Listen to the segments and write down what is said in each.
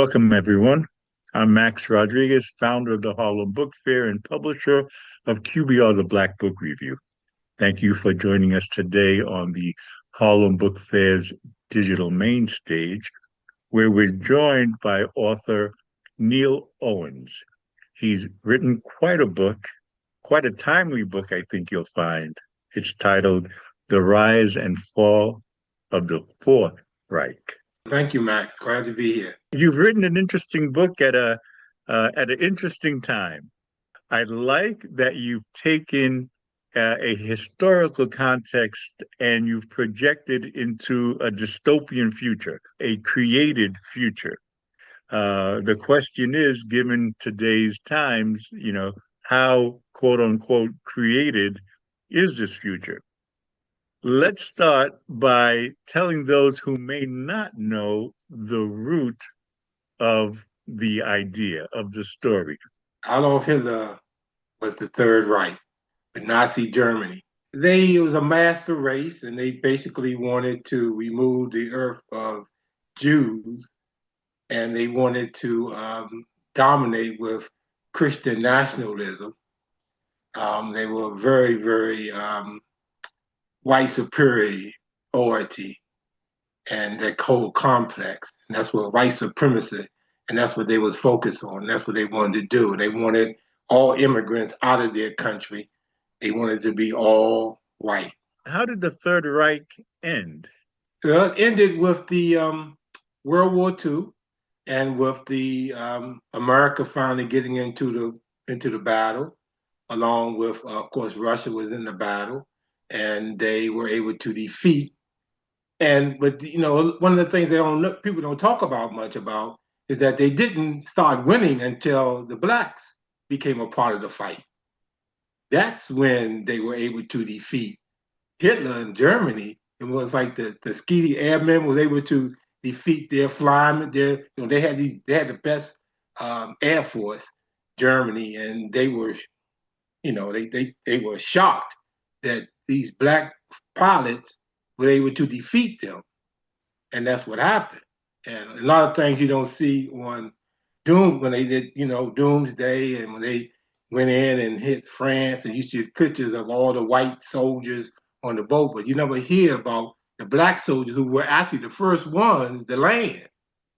Welcome, everyone. I'm Max Rodriguez, founder of the Harlem Book Fair and publisher of QBR, the Black Book Review. Thank you for joining us today on the Harlem Book Fair's digital main stage, where we're joined by author Neal Owens. He's written quite a book, quite a timely book, I think you'll find. It's titled The Rise and Fall of the Fourth Reich. Thank you, Max. Glad to be here. You've written an interesting book at an interesting time. I like that you've taken a historical context and you've projected into a dystopian future, a created future. The question is, given today's times, how quote unquote created is this future? Let's start by telling those who may not know the root of the idea of the story. Adolf Hitler was the Third Reich, the Nazi Germany. It was a master race, and they basically wanted to remove the earth of Jews, and they wanted to dominate with Christian nationalism. They were very, very white superiority and that whole complex. And that's what white supremacy, and that's what they was focused on. That's what they wanted to do. They wanted all immigrants out of their country. They wanted to be all white. How did the Third Reich end? It ended with the World War II and with the America finally getting into the battle, along with, of course, Russia was in the battle, and they were able to defeat. But one of the things people don't talk about much about is that they didn't start winning until the blacks became a part of the fight. That's when they were able to defeat Hitler in Germany. It was like the Tuskegee Airmen was able to defeat their flymen. They had the best air force, Germany, and they were, they were shocked that these black pilots were able to defeat them. And that's what happened. And a lot of things you don't see on when they did, Doomsday, and when they went in and hit France, and you see pictures of all the white soldiers on the boat, but you never hear about the black soldiers who were actually the first ones to land.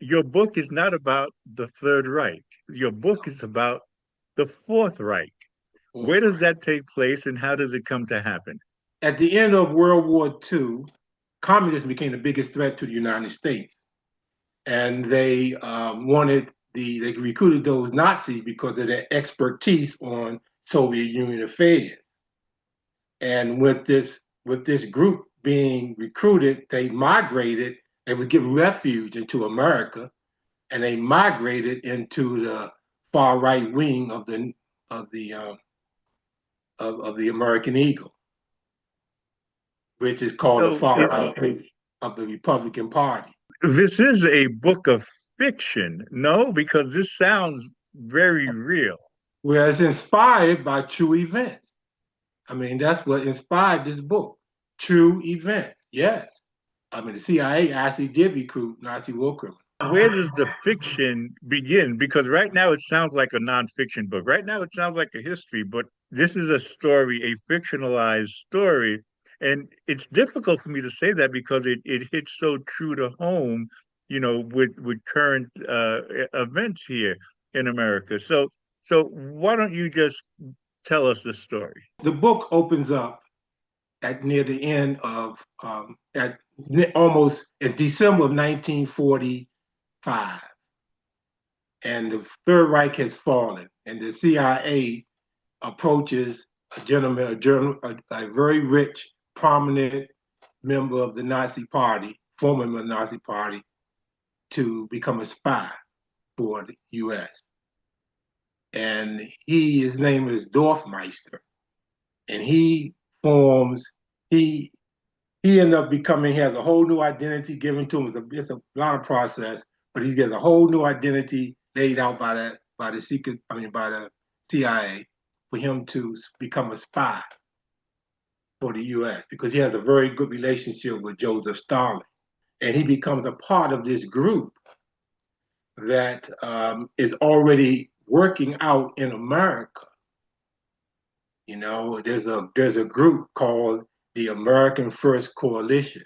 Your book is not about the Third Reich. Your book is about the Fourth Reich. Where does that take place and how does it come to happen? At the end of World War II, communism became the biggest threat to the United States. And they they recruited those Nazis because of their expertise on Soviet Union affairs. And with this group being recruited, they migrated. They were given refuge into America, and they migrated into the far right wing of the American Eagle, which is called the far right of the Republican Party. This is a book of fiction, no? Because this sounds very real. Well, it's inspired by true events. I mean, that's what inspired this book. True events, yes. I mean, the CIA actually did recruit Nazi war criminals. Where does the fiction begin? Because right now it sounds like a nonfiction book. Right now it sounds like a history, but this is a story, a fictionalized story. And it's difficult for me to say that because it hits so true to home, with current events here in America. So why don't you just tell us the story? The book opens up near the end of almost in December of 1945, and the Third Reich has fallen, and the CIA approaches a very rich, prominent member of the Nazi Party, former member of the Nazi Party, to become a spy for the U.S. And his name is Dorfmeister, and he ended up becoming, he has a whole new identity given to him. It's a lot of process, but he gets a whole new identity laid out by the CIA for him to become a spy for the US, because he has a very good relationship with Joseph Stalin. And he becomes a part of this group that is already working out in America. You know, there's a group called the American First Coalition,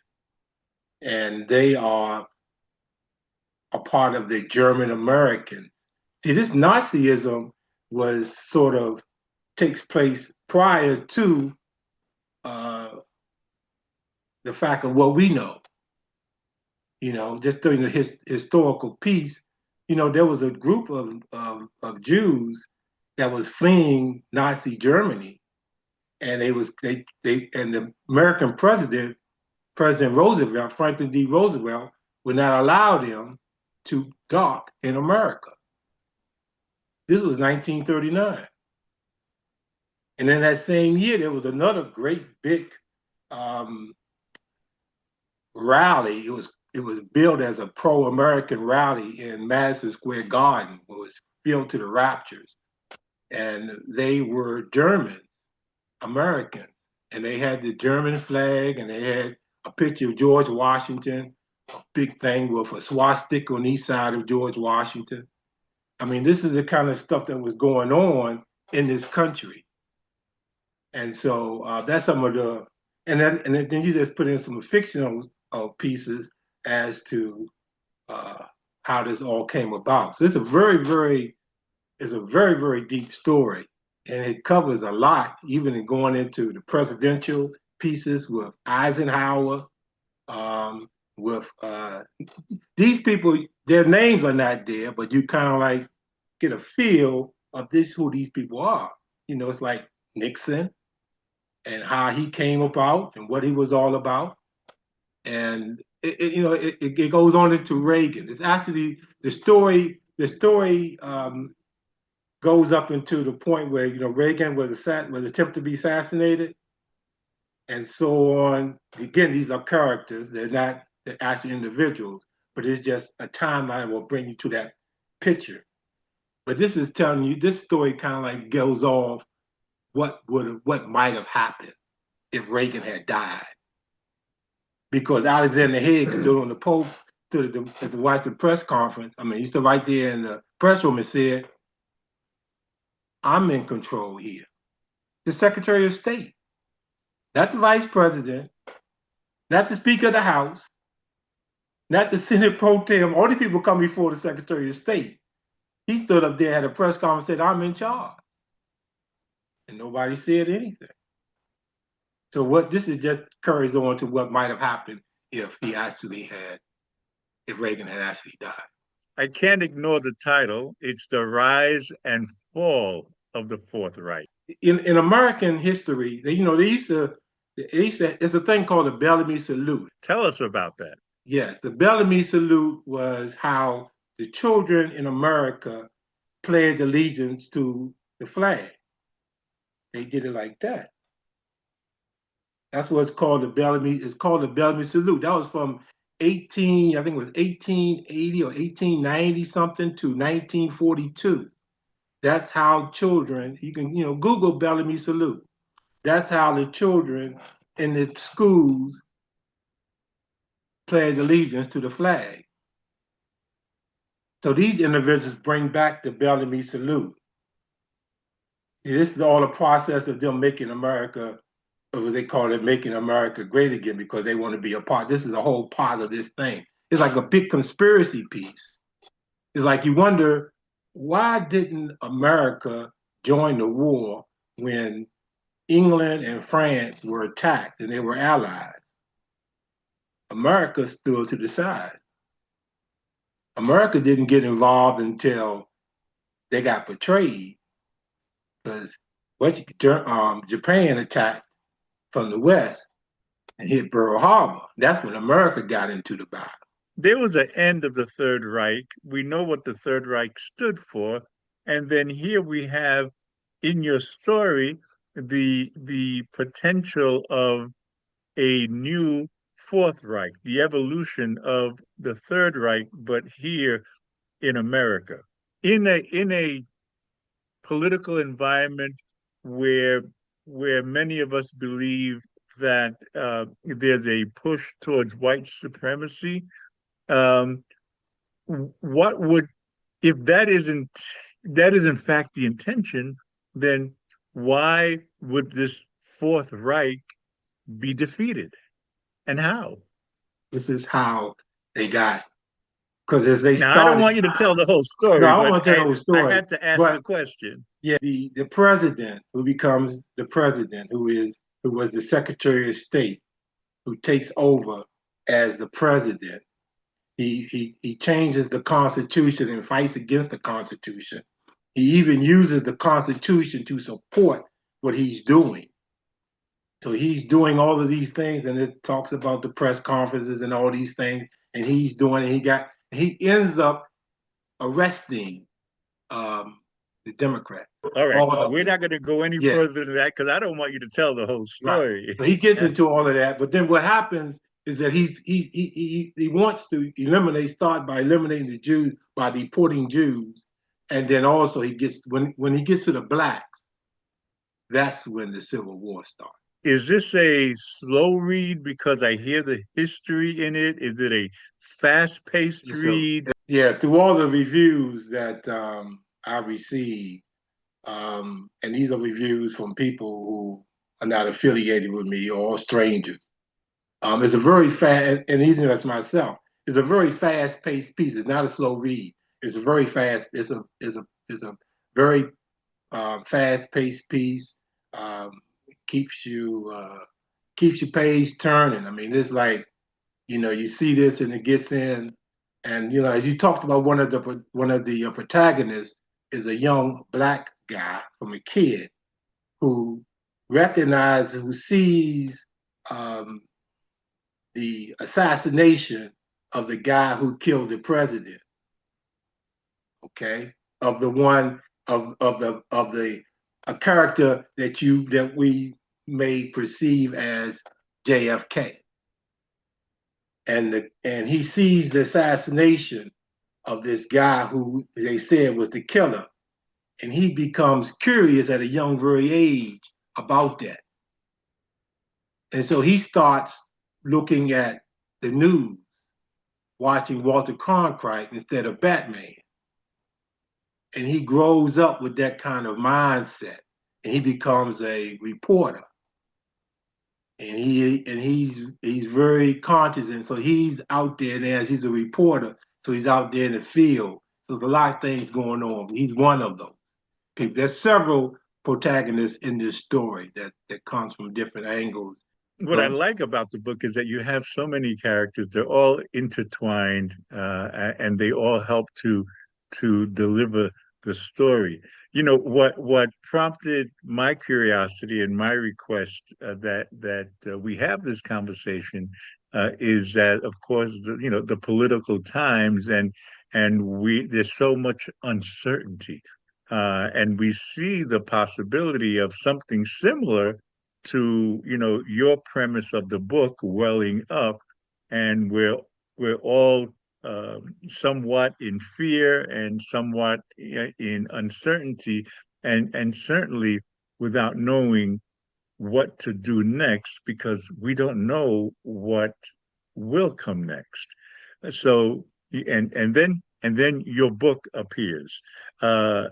and they are a part of the German Americans. See, this Nazism was sort of takes place prior to uh, the fact of what we know. You know, just during the historical piece, you know, there was a group of Jews that was fleeing Nazi Germany, and they and the American President Roosevelt, Franklin D. Roosevelt, would not allow them to dock in America. This was 1939. And in that same year, there was another great big um, rally. It was billed as a pro-American rally in Madison Square Garden. It was filled to the raptures, and they were Germans, Americans, and they had the German flag, and they had a picture of George Washington, a big thing with a swastika on each side of George Washington. I mean, this is the kind of stuff that was going on in this country. And so that's some of the, and then you just put in some fictional pieces as to how this all came about. So it's a very deep story, and it covers a lot, even in going into the presidential pieces with Eisenhower, with these people. Their names are not there, but you kind of like get a feel of this who these people are. You know, it's like Nixon and how he came about and what he was all about. And it goes on into Reagan. It's actually the story. The story goes up into the point where Reagan was attempted to be assassinated, and so on. Again, these are characters; they're not the actual individuals, but it's just a timeline will bring you to that picture. But this is telling you this story kind of like goes off what might have happened if Reagan had died, because Alexander Haig stood on the Pope stood at the White House press conference. I mean, he stood right there in the press room and said, "I'm in control here." The Secretary of State, not the Vice President, not the Speaker of the House, not the Senate Pro Tem. All these people come before the Secretary of State. He stood up there at a press conference and said, "I'm in charge," and nobody said anything. So what this is just carries on to what might have happened if Reagan had actually died. I can't ignore the title. It's The Rise and Fall of the Fourth Reich. In American history, they used to it's a thing called the Bellamy Salute. Tell us about that. Yes, the Bellamy Salute was how the children in America pledged allegiance to the flag. They did it like that. That's what's called the Bellamy. It's called the Bellamy Salute. That was from I think it was 1880 or 1890 something to 1942. That's how children, you can, Google Bellamy Salute. That's how the children in the schools pledge allegiance to the flag. So these individuals bring back the Bellamy Salute. This is all a process of them making America, or what they call it, making America great again, because they want to be a part. This is a whole part of this thing. It's like a big conspiracy piece. It's like you wonder, why didn't America join the war when England and France were attacked and they were allies? America stood to the side. America didn't get involved until they got betrayed, because Japan attacked from the west and hit Pearl Harbor. That's when America got into the battle. There was an end of the Third Reich. We know what the Third Reich stood for. And then here we have in your story the potential of a new Fourth Reich, the evolution of the Third Reich, but here in America, in a political environment where many of us believe that there's a push towards white supremacy. What would if that is in fact the intention, then why would this Fourth Reich be defeated, and how? This is how they got, because as they Now, I don't started, want you to tell the whole no, story, I don't but want to tell the whole I story, had to ask the but question. yeah, the president who becomes the president, who was the Secretary of State, who takes over as the president. He changes the Constitution and fights against the Constitution. He even uses the Constitution to support what he's doing. So he's doing all of these things, and it talks about the press conferences and all these things, and he's doing it. He ends up arresting um, the Democrats, All right, all of we're them. not going to go any Yeah, further than that because I don't want you to tell the whole right. story. So he gets into all of that, but then what happens is that he wants to start by eliminating the Jews by deporting Jews, and then also he gets when he gets to the blacks, that's when the Civil War starts. Is this a slow read because I hear the history in it? Is it a fast-paced So read? yeah, through all the reviews that I received, and these are reviews from people who are not affiliated with me or strangers. It's a very fast, and even as myself, it's a very fast-paced piece. It's not a slow read. It's a very fast. It's a very fast-paced piece. Um, keeps you keeps your page turning. I mean, it's like you see this and it gets in, and as you talked about, one of the protagonists is a young black guy from a kid who who sees um, the assassination of the guy who killed the president. Okay, of the one of the a character that we may perceive as JFK, and he sees the assassination of this guy who they said was the killer, and he becomes curious at a young very age about that, and so he starts looking at the news, watching Walter Cronkite instead of Batman. And he grows up with that kind of mindset, and he becomes a reporter. And he's very conscious, and so he's out there. And as he's a reporter, so he's out there in the field. So there's a lot of things going on. He's one of those people. There's several protagonists in this story that comes from different angles. What I But like about the book is that you have so many characters. They're all intertwined, and they all help to deliver the story. What prompted my curiosity and my request that we have this conversation is that, of course, the political times and we there's so much uncertainty, and we see the possibility of something similar to your premise of the book welling up, and we're all somewhat in fear and somewhat in uncertainty, and certainly without knowing what to do next because we don't know what will come next. So and then your book appears. I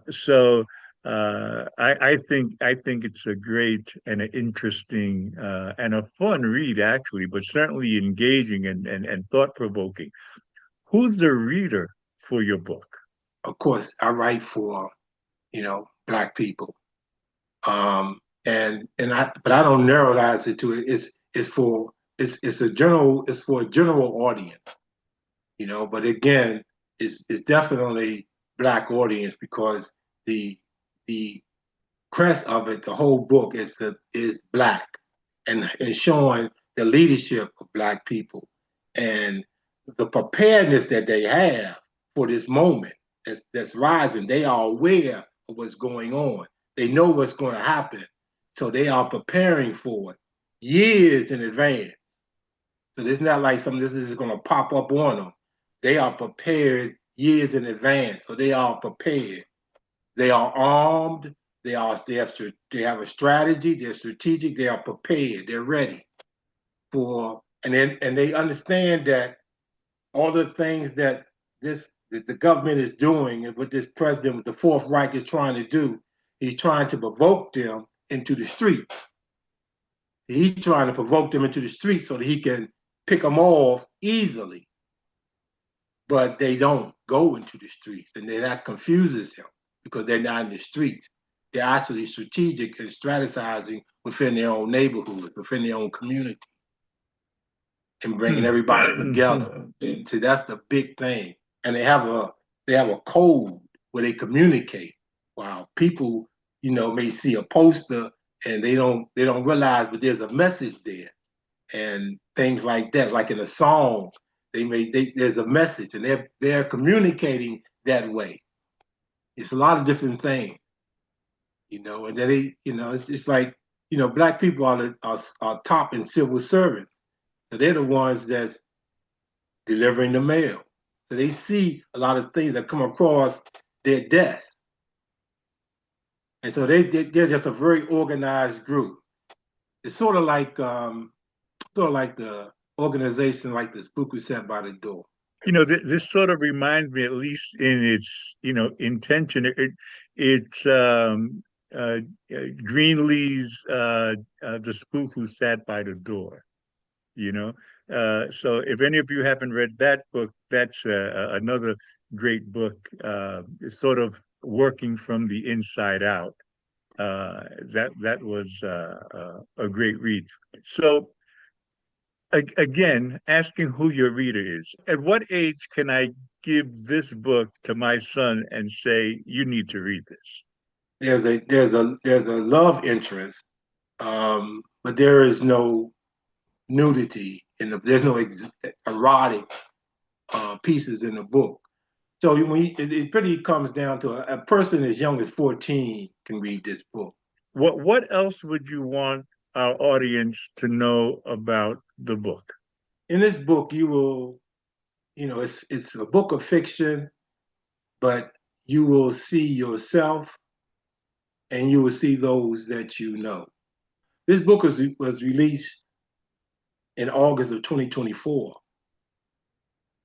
think it's a great and an interesting and a fun read actually, but certainly engaging and thought provoking. Who's the reader for your book? of course, I write for black people, but I don't narrowize it to it. It's for a general audience, But again, it's definitely black audience because the the crest of it, the whole book is black and showing the leadership of black people and the preparedness that they have for this moment that's rising. They are aware of what's going on. They know what's going to happen, so they are preparing for it years in advance. So it's not like something this is going to pop up on them. They are prepared years in advance, so they are prepared. They are armed. They have a strategy. They're strategic. They are prepared. They're ready and they understand that all the things that the government is doing and what this president with the Fourth Reich is trying to do. He's trying to provoke them into the streets. He's trying to provoke them into the streets so that he can pick them off easily. But they don't go into the streets, and then that confuses him because they're not in the streets. They're actually strategic and strategizing within their own neighborhood, within their own community, and bringing everybody together. And so that's the big thing. And they have a code where they communicate. While people, may see a poster and they don't realize, but there's a message there, and things like that. Like in a song, there's a message, and they're communicating that way. It's a lot of different things, and then it's like, black people are top in civil servants. So they're the ones that's delivering the mail. So they see a lot of things that come across their desk. And so they're just a very organized group. It's sort of like the organization like the Spook Who Sat by the Door. This sort of reminds me, at least in its, intention, it's Greenlee's The Spook Who Sat by the Door, So if any of you haven't read that book, that's another great book. It's sort of working from the inside out. That was a great read. So again, asking who your reader is. At what age can I give this book to my son and say, you need to read this? There's a love interest, but there is no nudity there's no erotic pieces in the book. So it pretty comes down to a person as young as 14 can read this book. What else would you want our audience to know about the book? In this book, you will, it's a book of fiction, but you will see yourself and you will see those that you know. This book was released in August of 2024.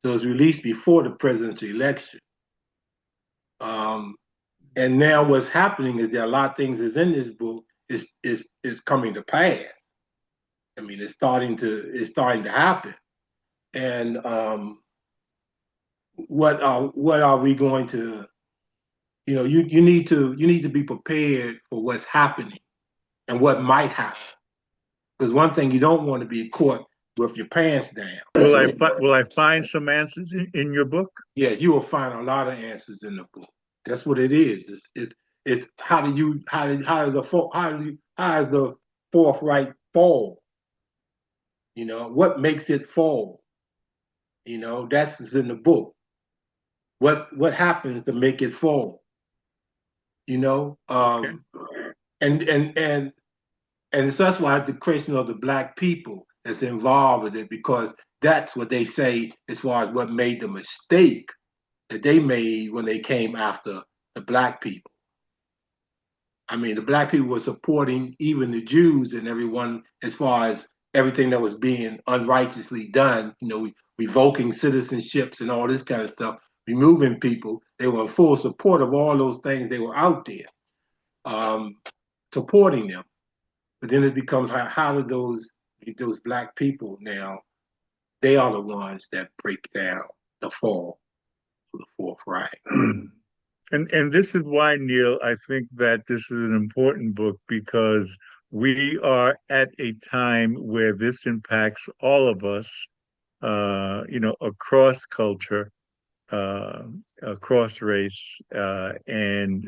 So it was released before the presidential election. And now what's happening is there are a lot of things that's in this book is coming to pass. I mean, it's starting to happen. And what are we going to, you need to be prepared for what's happening and what might happen. Because one thing you don't want to be caught with your pants down. Will I find some answers in your book? Yeah, you will find a lot of answers in the book. That's what it is. It's how does the Fourth Reich fall? What makes it fall? That's in the book. What happens to make it fall? Okay. And so that's why the creation of the black people is involved with it, because that's what they say as far as what made the mistake that they made when they came after the black people. I mean, the black people were supporting even the Jews and everyone as far as everything that was being unrighteously done, revoking citizenships and all this kind of stuff, removing people. They were in full support of all those things. They were out there supporting them. But then it becomes how do those black people now, they are the ones that break down the fall of the Fourth Reich. And this is why, Neal, I think that this is an important book, because we are at a time where this impacts all of us, across culture, across race, and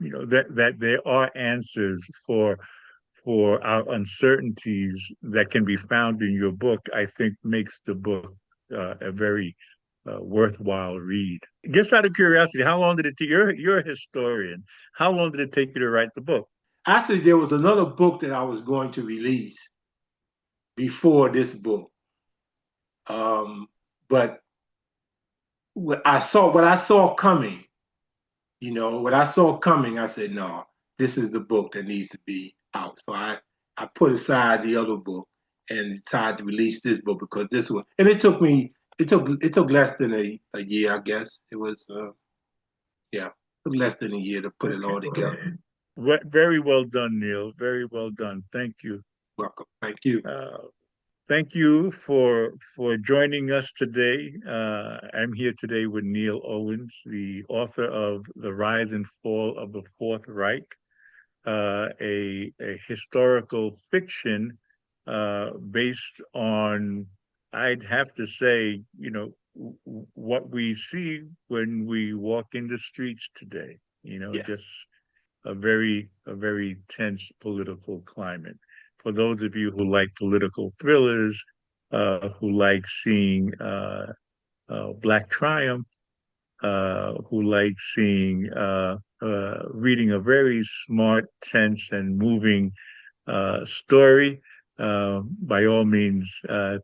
that there are answers for our uncertainties that can be found in your book. I think makes the book a very worthwhile read. Just out of curiosity, how long did it take? You're a historian. How long did it take you to write the book? Actually, there was another book that I was going to release before this book, but what I saw coming, I said, no, this is the book that needs to be out. So I put aside the other book and decided to release this book because this one, and it took me it took less than a year, I guess. It was yeah, it took less than a year to put it Okay. all together. Very well done, Neil. Very well done. Thank you. Welcome. Thank you. Uh, Thank you for joining us today. I'm here today with Neal Owens, the author of The Rise and Fall of the Fourth Reich, a historical fiction based on, I'd have to say, what we see when we walk in the streets today. Yeah. Just a very tense political climate. For those of you who like political thrillers, who like seeing Black Triumph, who like seeing reading a very smart, tense, and moving story, by all means,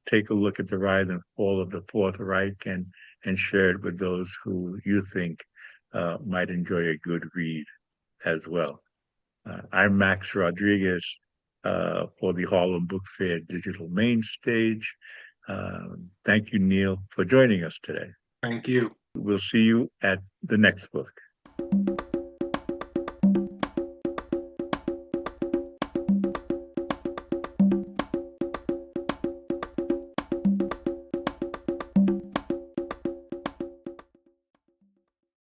take a look at the rise and fall of the Fourth Reich and share it with those who you think might enjoy a good read as well. I'm Max Rodriguez for the Harlem Book Fair Digital Main Stage. Thank you, Neal, for joining us today. Thank you. We'll see you at the next book.